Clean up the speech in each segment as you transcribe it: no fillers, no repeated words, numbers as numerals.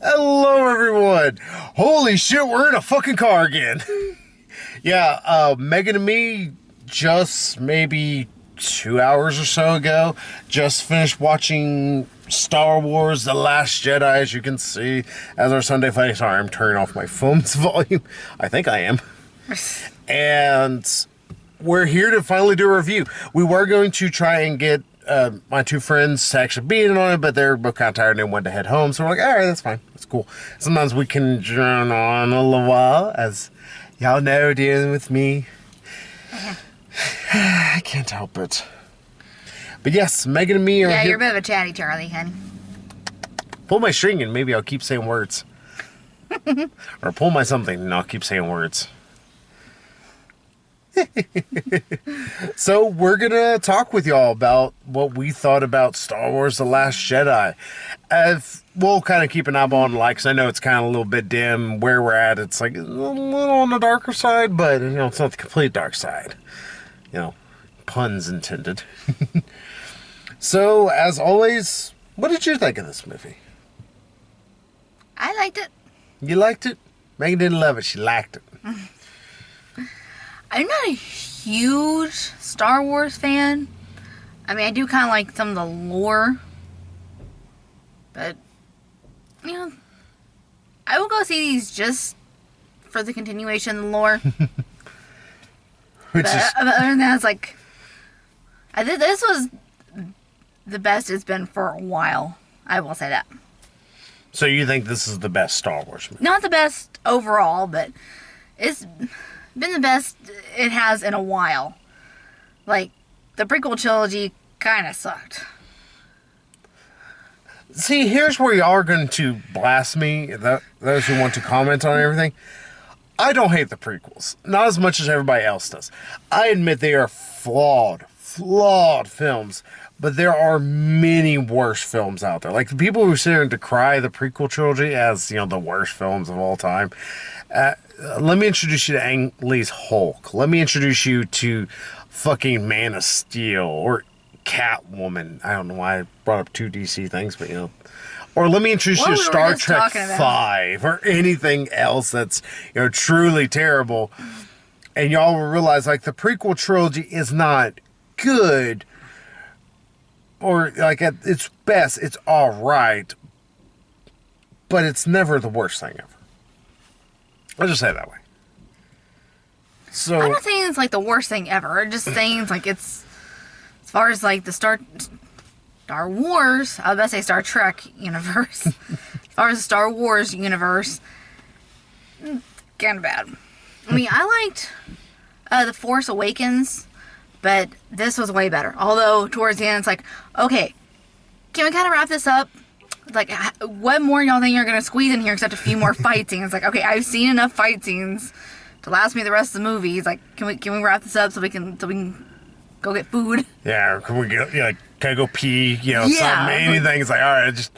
Hello, everyone. Holy shit, we're in a fucking car again. Yeah, Megan and me just maybe 2 hours or so ago just finished watching Star Wars The Last Jedi, as you can see, as our Sunday fight. Sorry, I'm turning off my phone's volume. I think I am. And we're here to finally do a review. We were going to try and get my two friends to actually be in on it, but they're both kind of tired and they wanted to head home. So we're like, all right, that's fine. That's cool. Sometimes we can join on a little while, as y'all know, dealing with me. I can't help it. But yes, Megan and me are Yeah, here. you're a bit of a chatty Charlie, honey. Pull my string and maybe I'll keep saying words. Or pull my something and I'll keep saying words. So we're gonna talk with y'all about what we thought about Star Wars The Last Jedi. We'll kind of keep an eyeball on the light, because I know it's kind of a little bit dim where we're at. It's like a little on the darker side, but it's not the complete dark side. Puns intended. So, as always, what did you think of this movie? I liked it. You liked it? Megan didn't love it, she liked it. I'm not a huge Star Wars fan. I mean, I do kind of like some of the lore. But, I will go see these just for the continuation of the lore. Which is... Other than that, it's like... I think this was the best it's been for a while. I will say that. So you think this is the best Star Wars movie? Not the best overall, but it's been the best it has in a while. Like, the prequel trilogy kind of sucked. See, here's where you are going to blast me, those who want to comment on everything. I don't hate the prequels. Not as much as everybody else does. I admit they are flawed films. But there are many worse films out there. Like, the people who sit there and decry the prequel trilogy as, the worst films of all time. Let me introduce you to Ang Lee's Hulk. Let me introduce you to fucking Man of Steel or Catwoman. I don't know why I brought up two DC things, but Or let me introduce you to Star Trek 5 or anything else that's, truly terrible. And y'all will realize, like, the prequel trilogy is not good. Or, like, at its best, it's alright. But it's never the worst thing ever. I'll just say it that way. So, I'm not saying it's like the worst thing ever. I'm just saying it's like it's... As far as like the Star Wars... I was about to say Star Trek universe. As far as the Star Wars universe... kind of bad. I mean, I liked The Force Awakens... But this was way better. Although, towards the end, it's like, okay, can we kind of wrap this up? Like, what more y'all think you're going to squeeze in here except a few more fight scenes? It's like, okay, I've seen enough fight scenes to last me the rest of the movie. It's like, can we wrap this up so we can go get food? Yeah, or can we get, can I go pee? Something, anything. It's like, all right, just...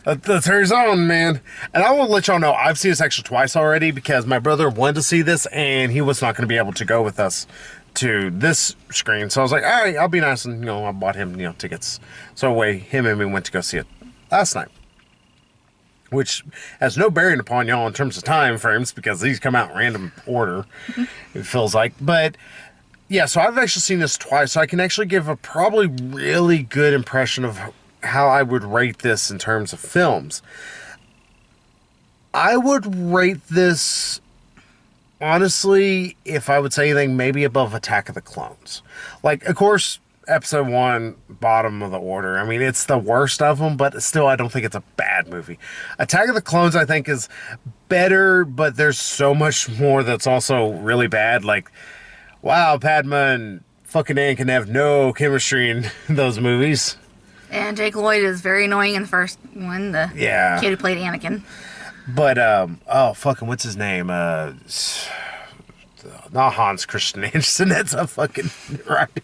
Let's hurry on, man. And I will let y'all know, I've seen this actually twice already because my brother wanted to see this and he was not going to be able to go with us to this screen. So I was like, all right, I'll be nice. And, I bought him, tickets. So away, him and me went to go see it last night. Which has no bearing upon y'all in terms of time frames because these come out in random order, it feels like. But, yeah, so I've actually seen this twice. So I can actually give a probably really good impression of how I would rate this in terms of films. I would rate this, honestly, if I would say anything, maybe above Attack of the Clones. Like, of course, Episode 1, bottom of the order. I mean, it's the worst of them, but still, I don't think it's a bad movie. Attack of the Clones, I think, is better, but there's so much more that's also really bad. Like, wow, Padma and fucking Anakin have no chemistry in those movies. And Jake Lloyd is very annoying in the first one, the kid who played Anakin. But, fucking, what's his name? Not Hans Christian Andersen, that's a fucking writer.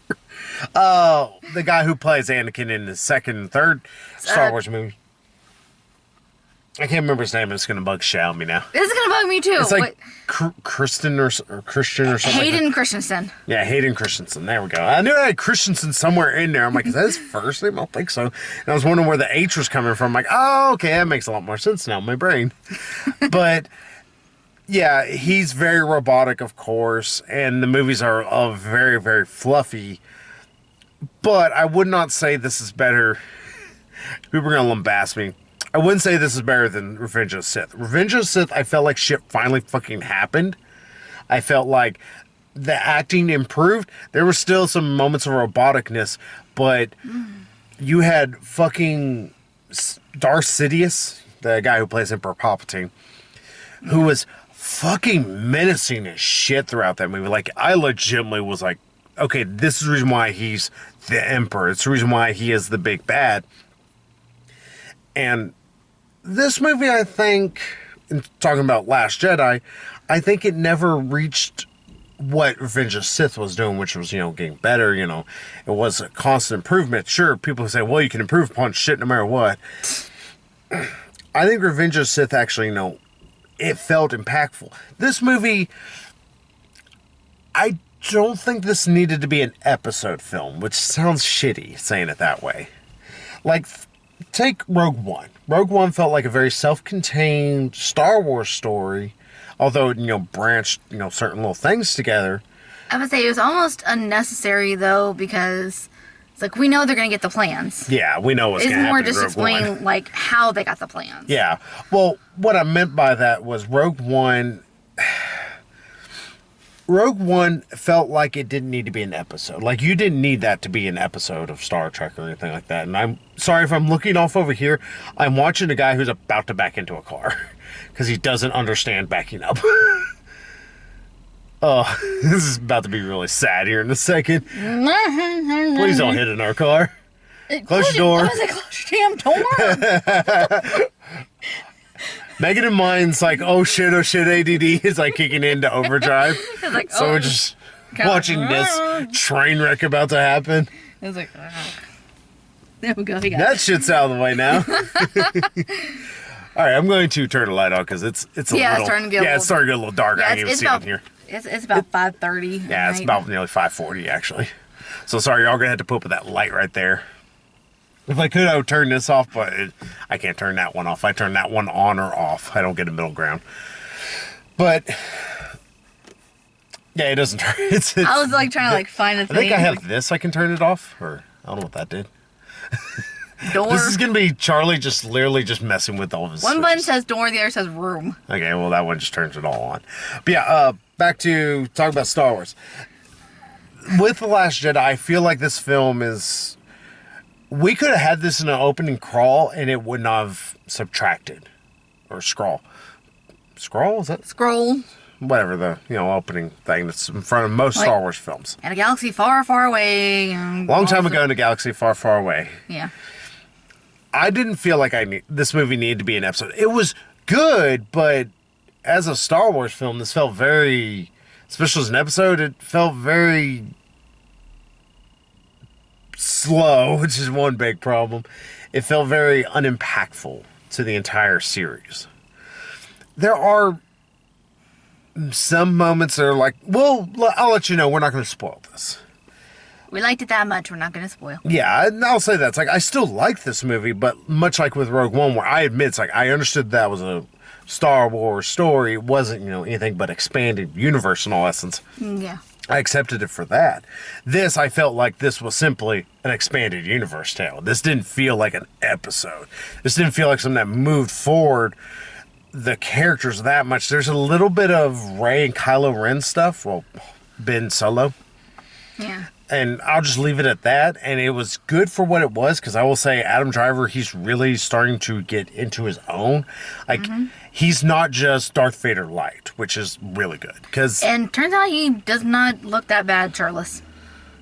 The guy who plays Anakin in the second and third Star Wars movie. I can't remember his name. It's gonna bug Shao me now. This is gonna bug me too. It's like Kristen or Christian or something. Hayden like Christensen. Yeah, Hayden Christensen. There we go. I knew I had Christensen somewhere in there. I'm like, is that his first name? I don't think so. And I was wondering where the H was coming from. I'm like, oh, okay, that makes a lot more sense now in my brain. But yeah, he's very robotic, of course, and the movies are very, very fluffy. But I would not say this is better. People are gonna lambast me. I wouldn't say this is better than Revenge of the Sith. Revenge of the Sith, I felt like shit finally fucking happened. I felt like the acting improved. There were still some moments of roboticness, but you had fucking Darth Sidious, the guy who plays Emperor Palpatine, who was fucking menacing as shit throughout that movie. Like, I legitimately was like, okay, this is the reason why he's the Emperor. It's the reason why he is the big bad. And this movie, I think, in talking about Last Jedi, I think it never reached what Revenge of the Sith was doing, which was, getting better, It was a constant improvement. Sure, people say, well, you can improve upon shit no matter what. I think Revenge of the Sith actually, it felt impactful. This movie, I don't think this needed to be an episode film, which sounds shitty saying it that way. Like, take Rogue One. Rogue One felt like a very self-contained Star Wars story, although it, branched, certain little things together. I would say it was almost unnecessary, though, because it's like, we know they're going to get the plans. Yeah, we know what's going to happen. It's more just explaining, like, how they got the plans. Yeah. Well, what I meant by that was Rogue One felt like it didn't need to be an episode. Like, you didn't need that to be an episode of Star Trek or anything like that. And I'm sorry if I'm looking off over here. I'm watching a guy who's about to back into a car because he doesn't understand backing up. Oh, this is about to be really sad here in a second. Please don't hit in our car. Close your door. Close your damn door. Megan and mine's like, oh shit, ADD is like kicking into overdrive. Like, so we're just watching this train wreck about to happen. It was like, there we go. That shit's out of the way now. All right, I'm going to turn the light on because it's a little. It's starting to get it's starting to get a little dark. I can't even see it in here. It's about 5:30. Yeah, it's about nearly 5:40 actually. So sorry, y'all gonna have to put up with that light right there. If I could, I would turn this off, but I can't turn that one off. I turn that one on or off. I don't get a middle ground. But yeah, it doesn't turn. I was like trying to find a thing. I think I have this. I can turn it off, or I don't know what that did. Door. This is gonna be Charlie just literally just messing with all of his. One button says door, the other says room. Okay, well that one just turns it all on. But yeah, back to talk about Star Wars. With The Last Jedi, I feel like this film is. We could have had this in an opening crawl, and it would not have subtracted, or scroll. Scroll, is that scroll? Whatever the opening thing that's in front of most Star Wars films. At a galaxy far, far away. Long time ago in a galaxy far, far away. Yeah. I didn't feel like this movie needed to be an episode. It was good, but as a Star Wars film, this felt very, especially as an episode, it felt very slow, which is one big problem. It felt very unimpactful to the entire series. There are some moments that are like, well, I'll let you know, we're not going to spoil this. We liked it that much, we're not going to spoil. Yeah, I'll say that. It's like, I still like this movie, but much like with Rogue One, where I admit, it's like, I understood that was a Star Wars story. It wasn't, anything but expanded universe in all essence. Yeah. I accepted it for that. This, I felt like this was simply an expanded universe tale. This didn't feel like an episode. This didn't feel like something that moved forward the characters that much. There's a little bit of Rey and Kylo Ren stuff. Well, Ben Solo. Yeah. And I'll just leave it at that. And it was good for what it was, because I will say Adam Driver, he's really starting to get into his own. Like, he's not just Darth Vader light, which is really good. And turns out he does not look that bad, Charles.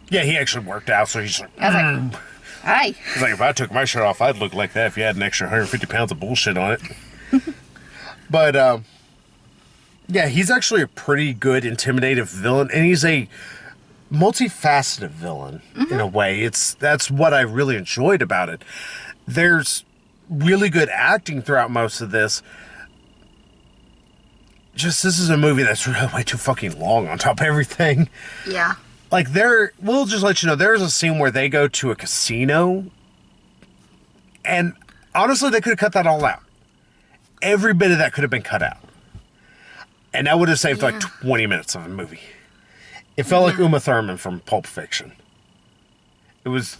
Yeah, he actually worked out, so he's like, I was like, hi. He's like, if I took my shirt off, I'd look like that if you had an extra 150 pounds of bullshit on it. But, yeah, he's actually a pretty good, intimidative villain, and he's a multifaceted villain in a way. That's what I really enjoyed about it. There's really good acting throughout most of this. Just, this is a movie that's really way too fucking long on top of everything. Yeah. Like, we'll just let you know, there's a scene where they go to a casino, and honestly, they could have cut that all out. Every bit of that could have been cut out. And that would have saved like 20 minutes of a movie. It felt like Uma Thurman from Pulp Fiction. It was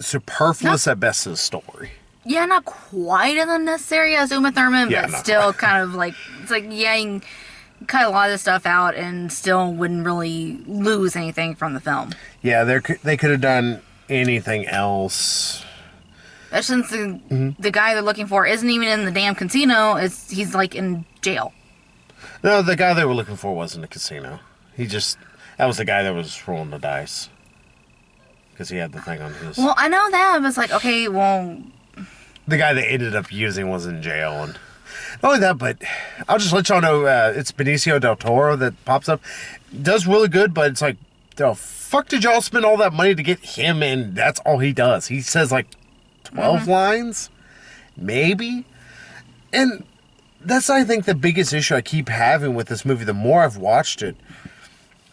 superfluous at best to the story. Yeah, not quite as unnecessary as Uma Thurman, Yeah, but not still quite. kind of like, it's like, yeah, you can cut a lot of stuff out and still wouldn't really lose anything from the film. Yeah, they could have done anything else. Especially since the guy they're looking for isn't even in the damn casino, he's like in jail. No, the guy they were looking for wasn't a casino. That was the guy that was rolling the dice. Because he had the thing on his... Well, I know that, but it's like, okay, well... The guy they ended up using was in jail, and not only that, but I'll just let y'all know, it's Benicio del Toro that pops up. Does really good, but it's like, the fuck did y'all spend all that money to get him in? That's all he does. He says like 12 lines, maybe, and that's, I think, the biggest issue I keep having with this movie. The more I've watched it,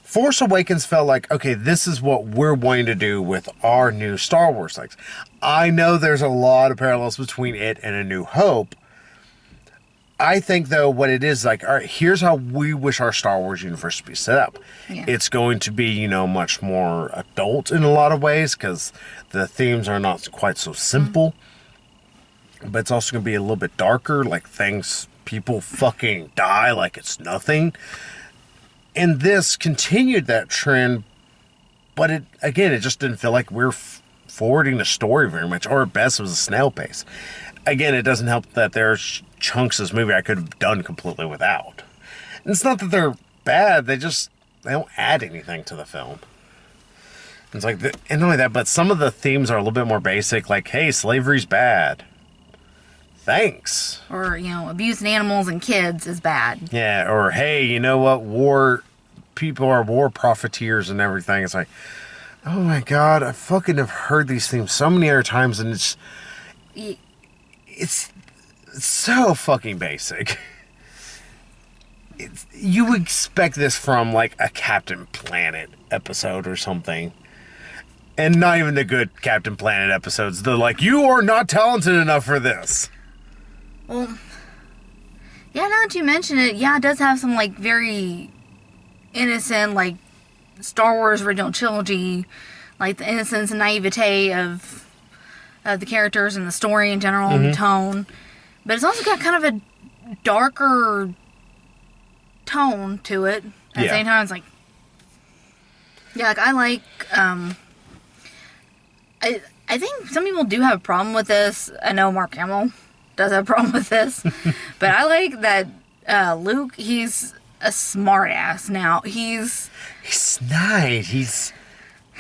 Force Awakens felt like, okay, this is what we're going to do with our new Star Wars things. I know there's a lot of parallels between it and A New Hope. I think, though, what it is, like, all right, here's how we wish our Star Wars universe to be set up. Yeah. It's going to be, much more adult in a lot of ways, because the themes are not quite so simple. But it's also going to be a little bit darker, like people fucking die like it's nothing. And this continued that trend, but it just didn't feel like we're forwarding the story very much, or at best it was a snail pace. Again, it doesn't help that there's chunks of this movie I could have done completely without. And it's not that they're bad, they don't add anything to the film. It's like, and not only that, but some of the themes are a little bit more basic, like, hey, slavery's bad. Thanks. Or, abusing animals and kids is bad. Yeah, or hey, you know what? People are war profiteers and everything. It's like, oh my god, I fucking have heard these themes so many other times, and it's so fucking basic. You would expect this from like a Captain Planet episode or something. And not even the good Captain Planet episodes. They're like, you are not talented enough for this. Well, yeah, now that you mention it, yeah, it does have some, like, very innocent, like, Star Wars original trilogy, like, the innocence and naivete of the characters and the story in general and the tone. But it's also got kind of a darker tone to it. At the same time, it's like, yeah, like, I like, I think some people do have a problem with this. I know Mark Hamill does have a problem with this. But I like that Luke, he's a smart ass now. He's snide. He's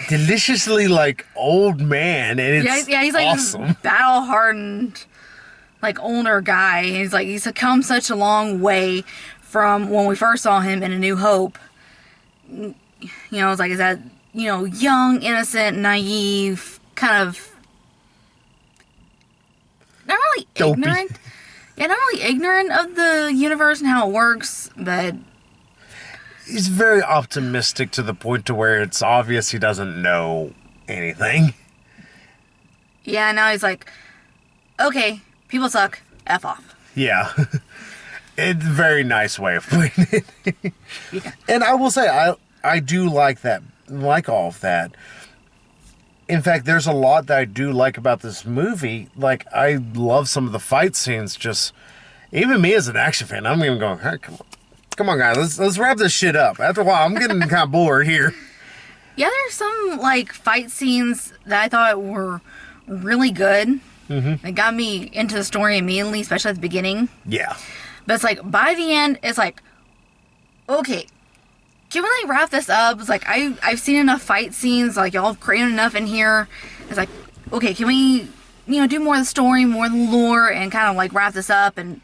deliciously, like, old man. And it's he's like awesome. This battle-hardened, like, older guy. He's come such a long way from when we first saw him in A New Hope. It's like, is that, young, innocent, naive, kind of not really dopey. ignorant. Yeah, not really ignorant of the universe and how it works, but he's very optimistic to the point to where it's obvious he doesn't know anything. Yeah, now he's like, okay, people suck, F off. Yeah. It's a very nice way of putting it. Yeah. And I will say, I do like that, like all of that. In fact, there's a lot that I do like about this movie. Like, I love some of the fight scenes. Just, even me as an action fan, I'm even going, hey, come on, guys, let's wrap this shit up. After a while, I'm getting kind of bored here. Yeah, there's some, like, fight scenes that I thought were really good. Mm-hmm. They got me into the story immediately, especially at the beginning. Yeah. But it's like, by the end, it's like, okay, can we, like, wrap this up? It's like, I've seen enough fight scenes, like, y'all have created enough in here. It's like, okay, can we, do more of the story, more of the lore, and kind of, like, wrap this up, and,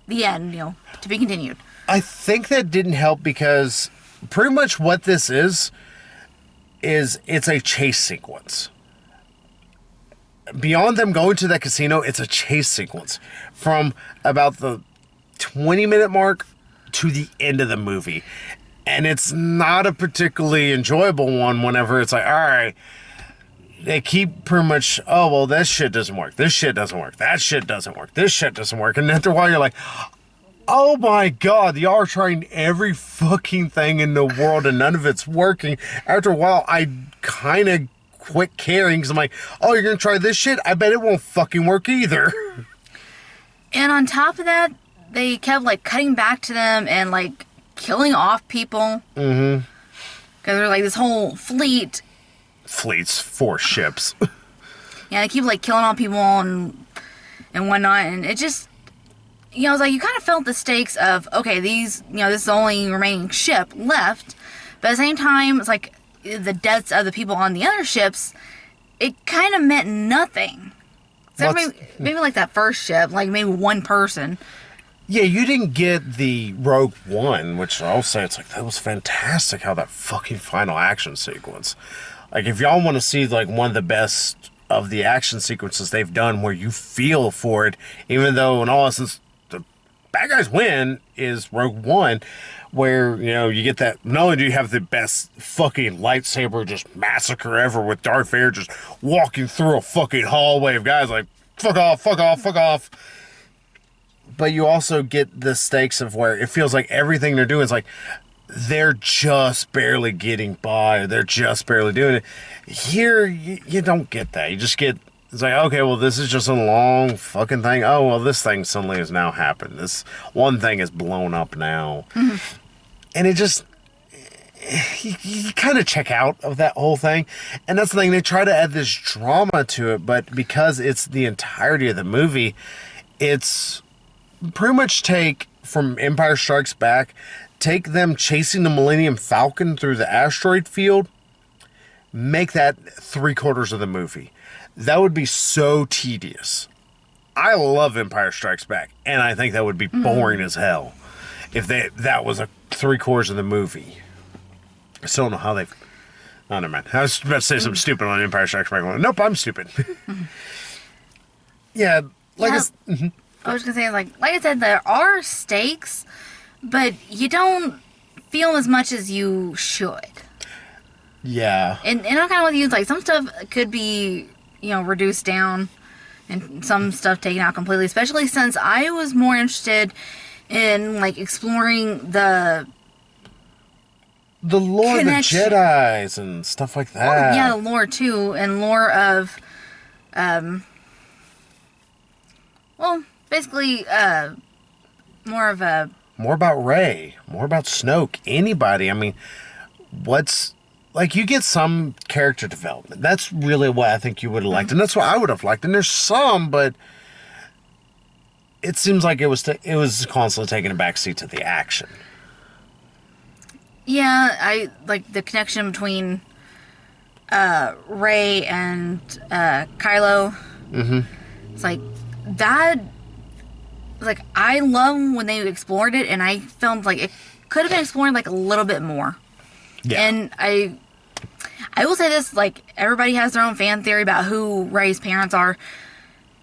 the end, to be continued. I think that didn't help because pretty much what this is it's a chase sequence. beyond them going to that casino, it's a chase sequence from about the 20-minute mark to the end of the movie. And it's not a particularly enjoyable one whenever it's like, all right, they keep pretty much, oh, well, this shit doesn't work. This shit doesn't work. That shit doesn't work. This shit doesn't work. And after a while, you're like, oh my God, y'all are trying every fucking thing in the world and none of it's working. After a while, I kind of quit caring because I'm like, oh, you're going to try this shit? I bet it won't fucking work either. And on top of that, they kept, like, cutting back to them and, like, killing off people. Mm-hmm. Because they're, like, this whole fleet. Fleets, 4 ships. Yeah, they keep, like, killing off people and whatnot. And it just, you know, it's like, you kind of felt the stakes of, okay, these, you know, this is the only remaining ship left. But at the same time, it's like, the deaths of the people on the other ships, it kind of meant nothing. Except maybe like that first ship, like maybe one person. Yeah, you didn't get the Rogue One, which I'll say it's like, that was fantastic how that fucking final action sequence. Like, if y'all want to see like one of the best of the action sequences they've done where you feel for it, even though in all essence the bad guys win, is Rogue One, where, you know, you get that, not only do you have the best fucking lightsaber just massacre ever with Darth Vader just walking through a fucking hallway of guys like, fuck off, fuck off, fuck off. But you also get the stakes of where it feels like everything they're doing is like, they're just barely getting by. They're just barely doing it. Here, you don't get that. You just get, it's like, okay, well, this is just a long fucking thing. Oh, well, this thing suddenly has now happened. This one thing is blown up now. Mm-hmm. And it just, you kind of check out of that whole thing. And that's the thing. They try to add this drama to it, but because it's the entirety of the movie, it's pretty much take from Empire Strikes Back, take them chasing the Millennium Falcon through the asteroid field, make that 3/4 of the movie. That would be so tedious. I love Empire Strikes Back, and I think that would be boring as hell if that was a 3/4 of the movie. I still don't know how they've... Oh, never mind. I was about to say something stupid on Empire Strikes Back. Nope, I'm stupid. Yeah, like yeah. I was gonna say, like I said, there are stakes, but you don't feel as much as you should. Yeah. And I'm kind of with you. Like, some stuff could be, you know, reduced down, and some stuff taken out completely. Especially since I was more interested in, like, exploring the lore of the Jedis and stuff like that. Oh, yeah, the lore too, and lore of, well, basically, more about Rey, more about Snoke, anybody. I mean, like, you get some character development. That's really what I think you would have liked, and that's what I would have liked. And there's some, but it seems like it was constantly taking a backseat to the action. Yeah, I like the connection between Rey and Kylo. Mm-hmm. It's like that. Like, I love when they explored it, and I felt like it could have been explored like a little bit more. Yeah. And I will say this: like, everybody has their own fan theory about who Rey's parents are.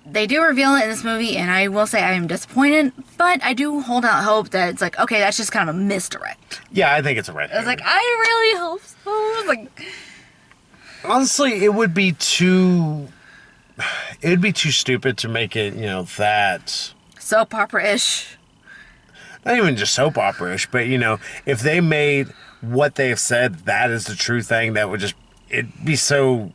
They do reveal it in this movie, and I will say I am disappointed, but I do hold out hope that it's like, okay, that's just kind of a misdirect. Yeah, I think it's a red. I was like, I really hope so. Like, honestly, it would be too stupid to make it, you know, that soap opera-ish. Not even just soap opera-ish, but, you know, if they made what they've said that is the true thing, that would just, it'd be so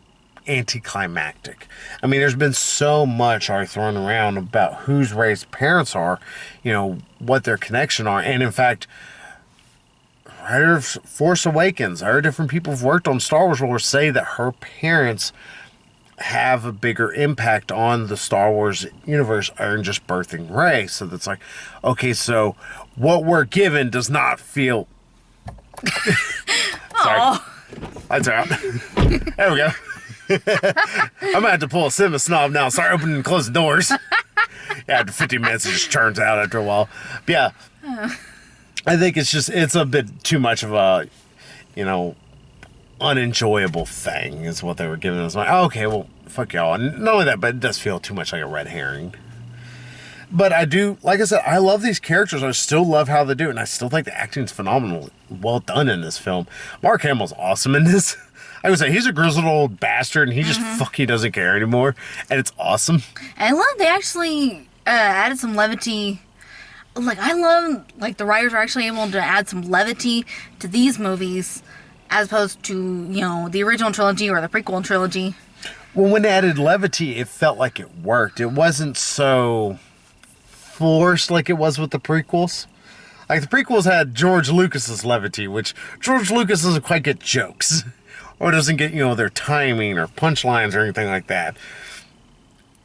anticlimactic. I mean, there's been so much already thrown around about whose Rey's parents are, you know, what their connection are, and in fact, writer of Force Awakens, other different people who've worked on Star Wars will say that her parents have a bigger impact on the Star Wars universe and just birthing Rey. So that's like, okay, so what we're given does not feel... Sorry. Lights are out. There we go. I'm gonna have to pull a cinema snob now. Start opening and closing doors. Yeah, after 15 minutes, it just turns out after a while. But yeah, I think it's a bit too much of a, you know, unenjoyable thing is what they were giving us. Like, oh, okay, well, fuck y'all. And not only that, but it does feel too much like a red herring. But I do, like I said, I love these characters. I still love how they do it, and I still think the acting's phenomenal, well done in this film. Mark Hamill's awesome in this. I would say he's a grizzled old bastard, and he just fucking doesn't care anymore, and it's awesome. And I love they actually added some levity. Like, I love, like, the writers are actually able to add some levity to these movies as opposed to, you know, the original trilogy or the prequel trilogy. Well, when they added levity, it felt like it worked. It wasn't so forced like it was with the prequels. Like, the prequels had George Lucas's levity, which George Lucas doesn't quite get jokes. Or doesn't get, you know, their timing or punchlines or anything like that.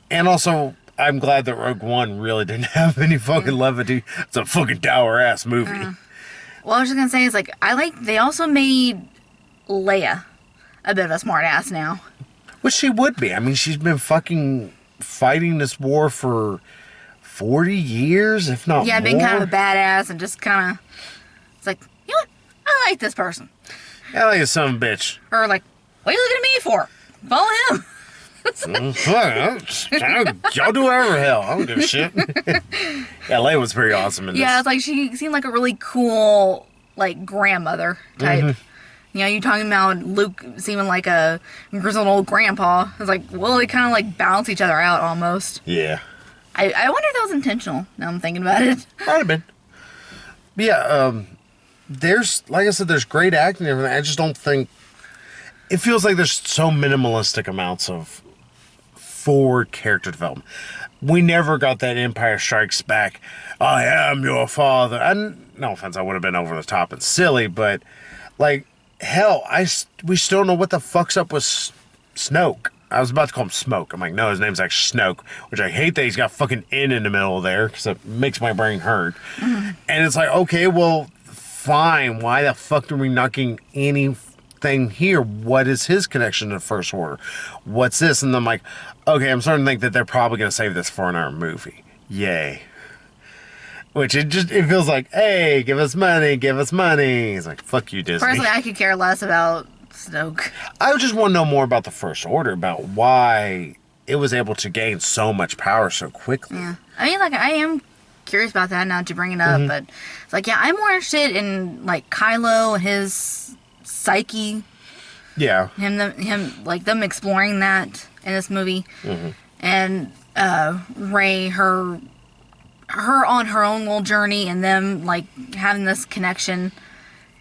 And also, I'm glad that Rogue One really didn't have any fucking levity. It's a fucking dour-ass movie. Well, I was just gonna say, is like, they also made Leia a bit of a smart ass now. Which she would be. I mean, she's been fucking fighting this war for 40 years, if not more. Yeah, being kind of a badass and just kind of, it's like, you know what? I like this person. I like a son of a bitch. Or like, what are you looking at me for? Follow him. Y'all do whatever the hell. I don't give a shit. Yeah, Leia was pretty awesome in this. Yeah, it's like she seemed like a really cool, like, grandmother type. You know, you talking about Luke seeming like a grizzled old grandpa. It's like, well, they kind of like balance each other out almost. Yeah. I wonder if that was intentional, now I'm thinking about it. Might have been. But yeah, there's, like I said, there's great acting and everything. I just don't think, it feels like there's so minimalistic amounts of forward character development. We never got that Empire Strikes Back, I am your father. And no offense, I would have been over the top and silly, but like, hell, we still don't know what the fuck's up with Snoke. I was about to call him Smoke. I'm like, no, his name's actually Snoke, which I hate that he's got fucking N in the middle there because it makes my brain hurt. And it's like, okay, well, fine. Why the fuck are we not getting anything here? What is his connection to the First Order? What's this? And I'm like, okay, I'm starting to think that they're probably going to save this for another movie. Yay. Which it feels like, hey, give us money, give us money. It's like, fuck you, Disney. Personally, I could care less about Snoke. I just want to know more about the First Order, about why it was able to gain so much power so quickly. Yeah. I mean, like, I am curious about that now to bring it up, but it's like, yeah, I'm more interested in, like, Kylo and his psyche. Yeah. Him, like, them exploring that in this movie. And Rey, her on her own little journey and them, like, having this connection.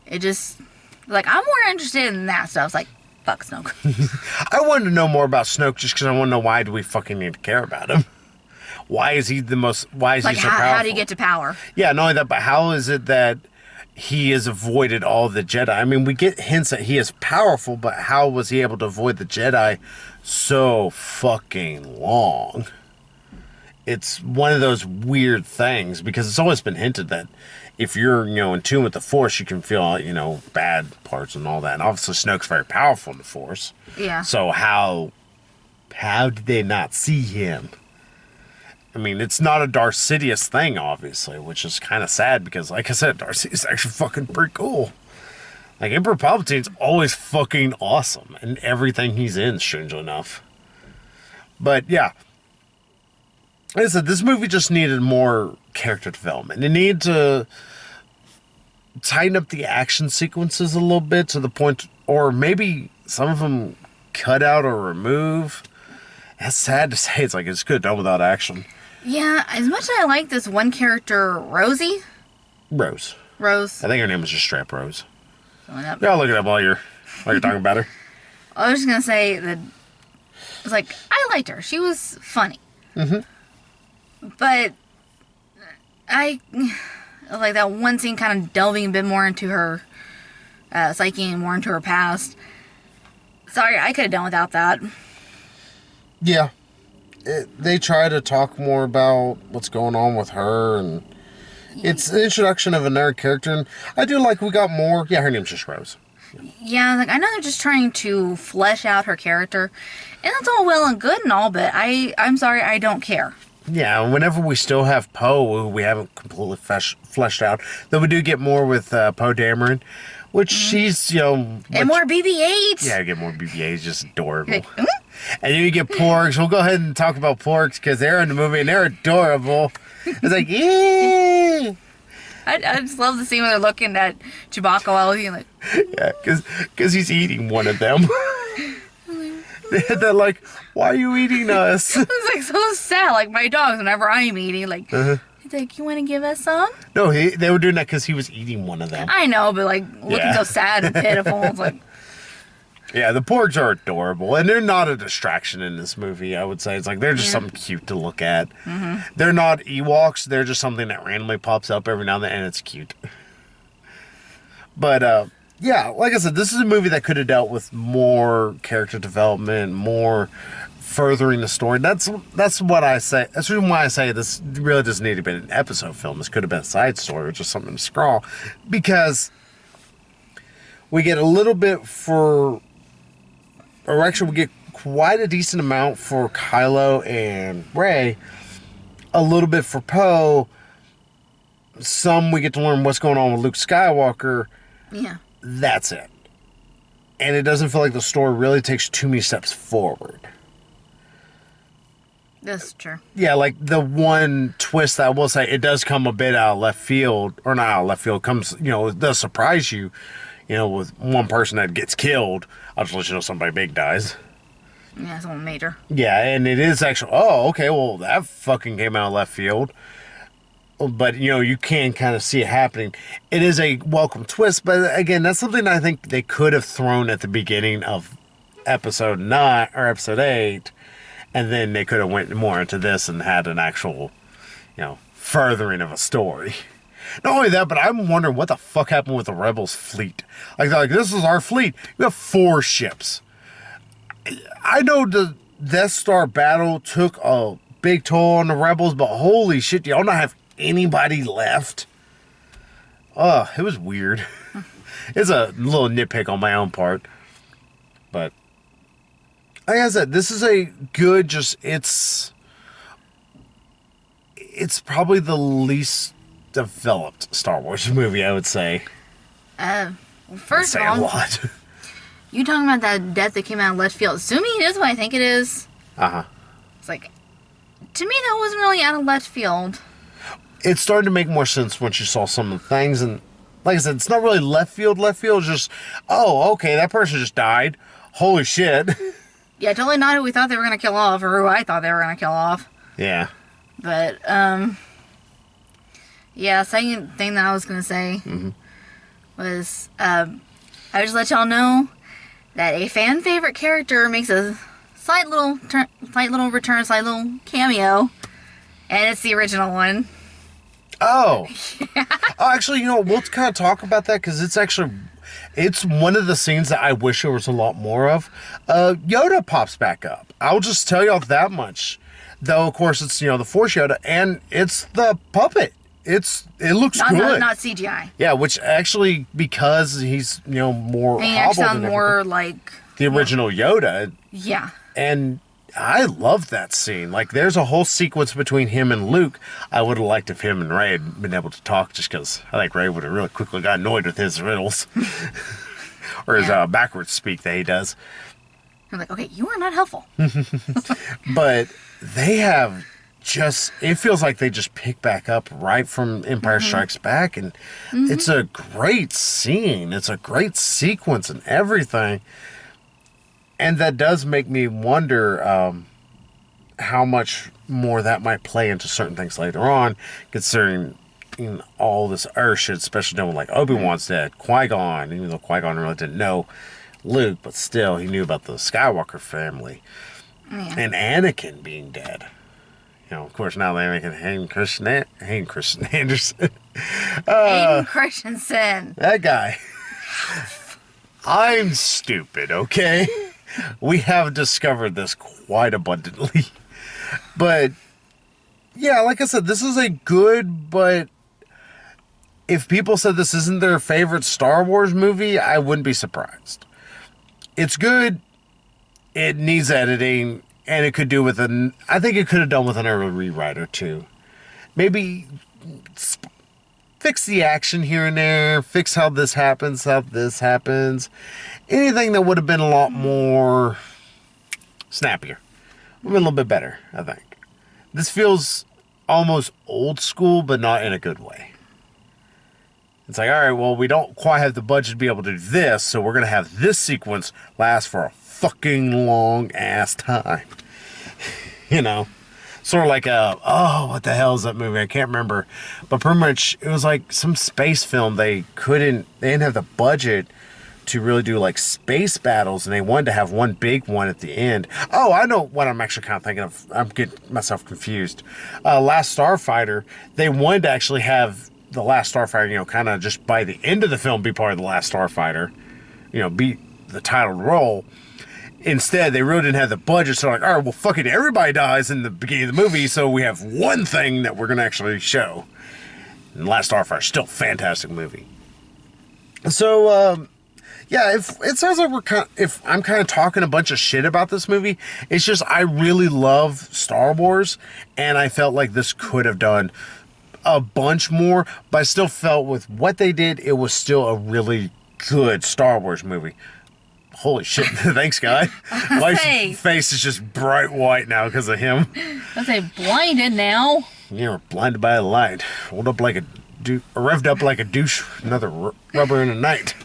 It just, like, I'm more interested in that stuff. It's like, fuck Snoke. I wanted to know more about Snoke just because I want to know, why do we fucking need to care about him? Why is he why is like, he so powerful? How do you get to power? Yeah, not only that, but how is it that he has avoided all the Jedi? I mean, we get hints that he is powerful, but how was he able to avoid the Jedi so fucking long? It's one of those weird things, because it's always been hinted that if you're, you know, in tune with the Force, you can feel, you know, bad parts and all that. And obviously Snoke's very powerful in the Force. Yeah. So how did they not see him? I mean, it's not a Darth Sidious thing, obviously, which is kind of sad because, like I said, Darth Sidious is actually fucking pretty cool. Like, Emperor Palpatine's always fucking awesome in everything he's in, strangely enough. But, yeah. Like I said, this movie just needed more character development. It needed to tighten up the action sequences a little bit to the point, or maybe some of them cut out or remove. That's sad to say. It's like, it's good done without action. Yeah, as much as I like this one character, Rosie. Rose. Rose. I think her name was just straight up Rose. Yeah, I'll look it up while you're talking about her. I was just gonna say that it's like, I liked her. She was funny. But I like that one scene kind of delving a bit more into her psyche and more into her past. Sorry, I could have done without that. Yeah. They try to talk more about what's going on with her, and it's an introduction of another character, and I do like we got more. Yeah, her name's just Rose. Yeah, like, I know they're just trying to flesh out her character, and that's all well and good and all, but I'm sorry, I don't care. Yeah, whenever we still have Poe, who we haven't completely fleshed out, though we do get more with Poe Dameron, which she's, And more BB-8. Yeah, get more BB-8's just adorable. Like, And then you get porgs. We'll go ahead and talk about porgs because they're in the movie and they're adorable. It's like, yeah. I just love the scene where they're looking at Chewbacca while he's like... Yeah, because he's eating one of them. They're like, why are you eating us? It's like so sad. Like my dogs, whenever I'm eating, like, it's like, you want to give us some? No, they were doing that because he was eating one of them. I know, but like looking so sad and pitiful. It's like... Yeah, the porgs are adorable, and they're not a distraction in this movie, I would say. It's like, they're just something cute to look at. They're not Ewoks, they're just something that randomly pops up every now and then, and it's cute. But, yeah, like I said, this is a movie that could have dealt with more character development, more furthering the story. That's what I say. That's the reason why I say this really doesn't need to be an episode film. This could have been a side story or just something to scrawl. Because we get a little bit or actually we get quite a decent amount for Kylo and Rey, a little bit for Poe, some we get to learn what's going on with Luke Skywalker. Yeah. That's it. And it doesn't feel like the story really takes too many steps forward. That's true. Yeah, like the one twist that I will say, it does come a bit out of left field, or not out of left field, comes, it does surprise you, with one person that gets killed. I'll just let you know somebody big dies. Yeah, someone major. Yeah, and it is actually, oh, okay, well, that fucking came out of left field. But, you can kind of see it happening. It is a welcome twist, but again, that's something I think they could have thrown at the beginning of episode 9, or episode 8, and then they could have went more into this and had an actual, furthering of a story. Not only that, but I'm wondering what the fuck happened with the Rebels fleet. Like, they're like, this is our fleet. We have 4 ships. I know the Death Star battle took a big toll on the Rebels, but holy shit, y'all not have anybody left? It was weird. It's a little nitpick on my own part. But, like I said, this is a good, it's probably the least developed Star Wars movie, I would say. First of all, a lot. You talking about that death that came out of left field? Assuming it is what I think it is. It's like, to me, that wasn't really out of left field. It started to make more sense once you saw some of the things, and like I said, it's not really left field. Left field is just, oh, okay, that person just died. Holy shit. Yeah, totally not who we thought they were gonna kill off, or who I thought they were gonna kill off. Yeah. But yeah, second thing that I was going to say was, I just let y'all know that a fan favorite character makes a slight little return, slight little cameo, and it's the original one. Oh. Oh, actually, we'll kind of talk about that because it's one of the scenes that I wish there was a lot more of. Yoda pops back up. I'll just tell y'all that much. Though, of course, it's, the Force Yoda, and it's the puppet. It looks good. Not CGI. Yeah, which actually, because he's, more and he hobbled sounds and more like... the original Yoda. Yeah. And I love that scene. Like, there's a whole sequence between him and Luke. I would have liked if him and Rey had been able to talk, just because I think Rey would have really quickly got annoyed with his riddles. Or his backwards speak that he does. I'm like, okay, you are not helpful. But they have it feels like they just pick back up right from Empire Strikes Back, and it's a great scene. It's a great sequence and everything. And that does make me wonder how much more that might play into certain things later on, considering all this Earth shit, especially knowing like Obi-Wan's dead, Qui-Gon, even though Qui-Gon really didn't know Luke, but still he knew about the Skywalker family. And Anakin being dead. Of course, now they're making Hayden Christensen. Hayden Christensen. That guy. I'm stupid, okay? We have discovered this quite abundantly. But, yeah, like I said, this is a good, but if people said this isn't their favorite Star Wars movie, I wouldn't be surprised. It's good. It needs editing. And it could do with I think it could have done with an early rewrite or two. Maybe 50% fix the action here and there, fix how this happens, anything that would have been a lot more snappier, would have been a little bit better, I think. This feels almost old school, but not in a good way. It's like, all right, well, we don't quite have the budget to be able to do this, so we're going to have this sequence last for a fucking long ass time. You know? Sort of like what the hell is that movie? I can't remember. But pretty much, it was like some space film. They didn't have the budget to really do like space battles, and they wanted to have one big one at the end. Oh, I know what I'm actually kind of thinking of. I'm getting myself confused. Last Starfighter, they wanted to actually have the Last Starfighter, kind of just by the end of the film be part of the Last Starfighter, be the title role. Instead, they really didn't have the budget, so like, all right, well, fuck it, everybody dies in the beginning of the movie, so we have one thing that we're going to actually show. And Last Starfighter, still a fantastic movie. So, yeah, if it sounds like if I'm kind of talking a bunch of shit about this movie, it's just I really love Star Wars, and I felt like this could have done a bunch more, but I still felt with what they did, it was still a really good Star Wars movie. Holy shit. Thanks, guy. My face is just bright white now because of him. I say blinded now. Yeah, we're blinded by the light. Revved up like a douche. Another rubber in the night.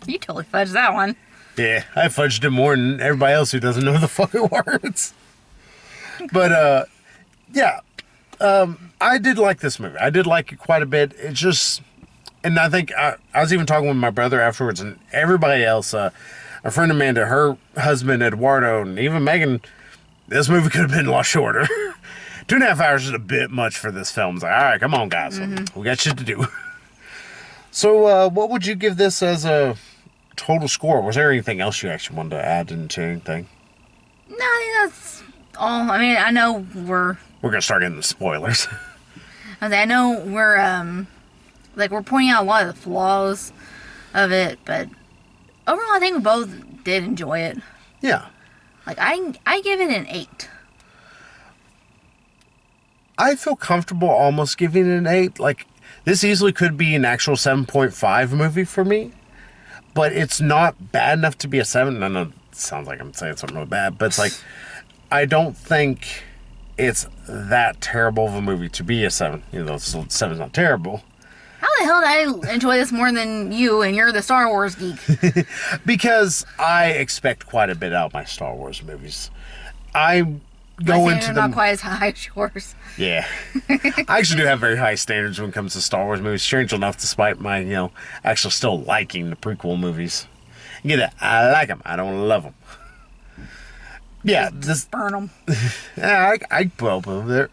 You totally fudged that one. Yeah, I fudged it more than everybody else who doesn't know the fucking words. But, yeah. I did like this movie. I did like it quite a bit. It's just... And I think I was even talking with my brother afterwards, and everybody else, a friend Amanda, her husband Eduardo, and even Megan, this movie could have been a lot shorter. 2.5 hours is a bit much for this film. It's like, all right, come on, guys. We got shit to do. So, what would you give this as a total score? Was there anything else you actually wanted to add into anything? No, I think that's all. I mean, I know we're going to start getting the spoilers. I know we're pointing out a lot of the flaws of it, but overall, I think we both did enjoy it. Yeah. Like, I give it an 8. I feel comfortable almost giving it an 8. Like, this easily could be an actual 7.5 movie for me, but it's not bad enough to be a 7. I know it sounds like I'm saying something really bad, but it's like, I don't think it's that terrible of a movie to be a 7. 7's not terrible. How the hell did I enjoy this more than you, and you're the Star Wars geek? Because I expect quite a bit out of my Star Wars movies. I go into them... not quite as high as yours. Yeah. I actually do have very high standards when it comes to Star Wars movies. Strange enough, despite my, actually still liking the prequel movies. You get it? I like them. I don't love them. Yeah. Just burn them. Yeah, I well, the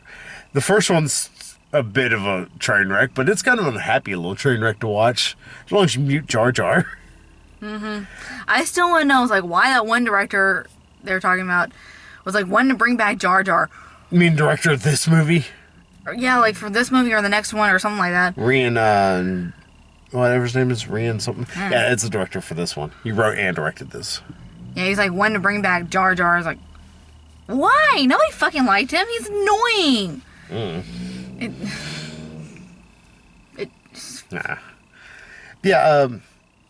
first one's a bit of a train wreck, but it's kind of a happy little train wreck to watch, as long as you mute Jar Jar. I still want to know, why that one director they're talking about was wanting to bring back Jar Jar. You mean director of this movie? Yeah, for this movie or the next one or something like that. Rian, whatever his name is, Rian something. Yeah, it's the director for this one. He wrote and directed this. Yeah, he's wanting to bring back Jar Jar. I was like, why? Nobody fucking liked him. He's annoying. Nah. Yeah,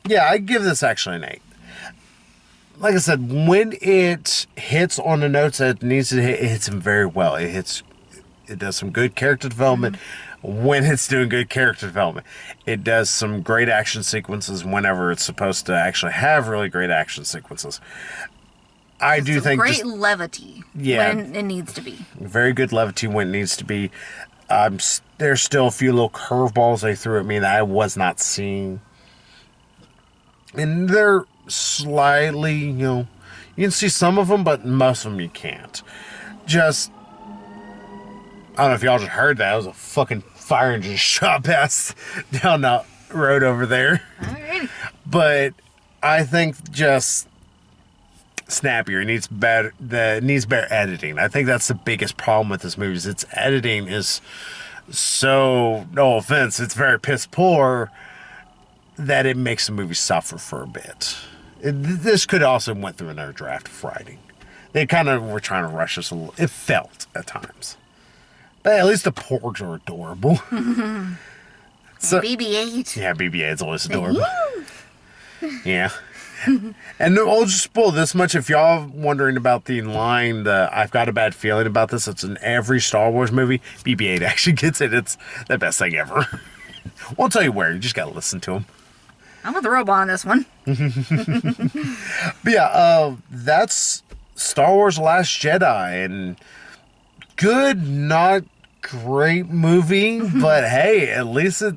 yeah, I give this actually an 8. Like I said, when it hits on the notes that it needs to hit, it hits them very well. It does some good character development when it's doing good character development. It does some great action sequences whenever it's supposed to actually have really great action sequences. I do think great levity when it needs to be. Very good levity when it needs to be. There's still a few little curveballs they threw at me that I was not seeing. And they're slightly, you can see some of them, but most of them you can't. Just, I don't know if y'all just heard that. It was a fucking fire engine shot past down that road over there. Alrighty. But I think just snappier. It needs better editing. I think that's the biggest problem with this movie. Is its editing is so, no offense, it's very piss poor that it makes the movie suffer for a bit. This could also went through another draft of writing. They kind of were trying to rush us a little. It felt at times. But at least the porgs are adorable. So, BB-8. yeah, BB-8's always adorable. Yeah. And I'll just spoil this much. If y'all wondering about the line, I've got a bad feeling about this, it's in every Star Wars movie. BB-8 actually gets it. It's the best thing ever. Won't tell you where. You just got to listen to him. I'm with the robot on this one. But yeah, that's Star Wars Last Jedi. And good, not great movie. But hey, at least it...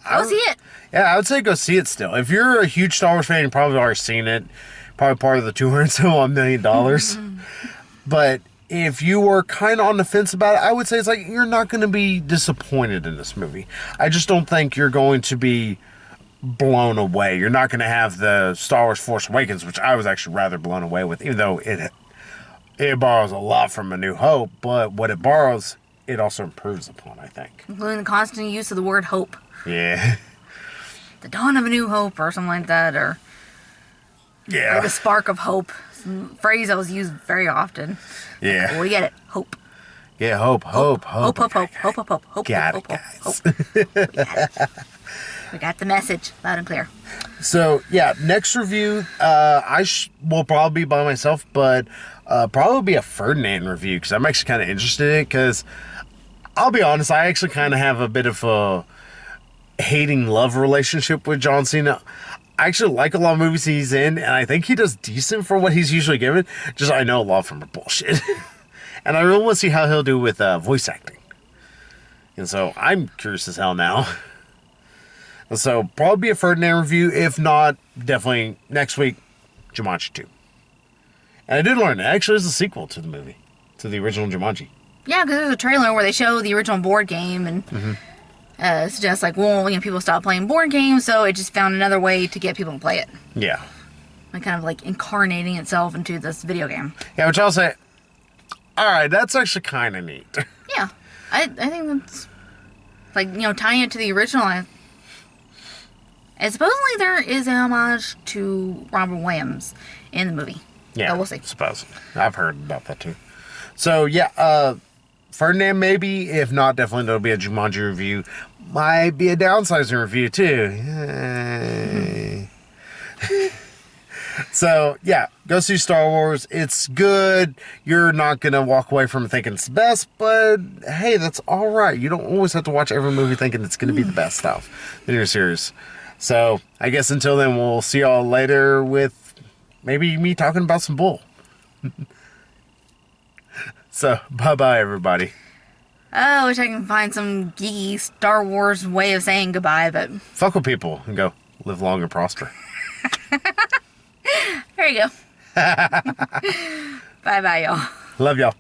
Go see it. Yeah, I would say go see it still. If you're a huge Star Wars fan, you've probably already seen it. Probably part of the $200 million. But if you were kind of on the fence about it, I would say it's like you're not going to be disappointed in this movie. I just don't think you're going to be blown away. You're not going to have the Star Wars Force Awakens, which I was actually rather blown away with, even though it borrows a lot from A New Hope. But what it borrows, it also improves upon, I think. Including the constant use of the word hope. Yeah. The dawn of a new hope or something like that, or the spark of hope. Some phrase that was used very often. Yeah. Well, we get it. Hope. Yeah, hope. Hope. Hope. Got it, guys. We got the message loud and clear. So, yeah, next review, I will probably be by myself, but probably be a Ferdinand review, because I'm actually kind of interested in it, because I'll be honest, I actually kind of have a bit of a hating love relationship with John Cena. I actually like a lot of movies he's in, and I think he does decent for what he's usually given. Just I know a lot of them are bullshit. And I really want to see how he'll do with voice acting. And so I'm curious as hell now. And so probably be a Ferdinand review. If not, definitely next week, Jumanji 2. And I did learn it actually is a sequel to the movie, to the original Jumanji. Yeah, because there's a trailer where they show the original board game and suggest like, well, people stopped playing board games, so it just found another way to get people to play it. Yeah. Like kind of like incarnating itself into this video game. Yeah, which I'll say, all right, that's actually kind of neat. Yeah, I think that's like tying it to the original. And supposedly there is a homage to Robin Williams in the movie. Yeah, but we'll see. Supposedly, I've heard about that too. So yeah, Ferdinand maybe. If not, definitely there'll be a Jumanji review. Might be a downsizing review too. So yeah, go see Star Wars. It's good. You're not gonna walk away from it thinking it's the best, but hey, that's all right. You don't always have to watch every movie thinking it's gonna be the best stuff in your series. So I guess until then, we'll see y'all later with maybe me talking about some bull. So bye everybody. I wish I can find some geeky Star Wars way of saying goodbye, but Fuck with people and go live long and prosper. There you go. Bye, y'all. Love y'all.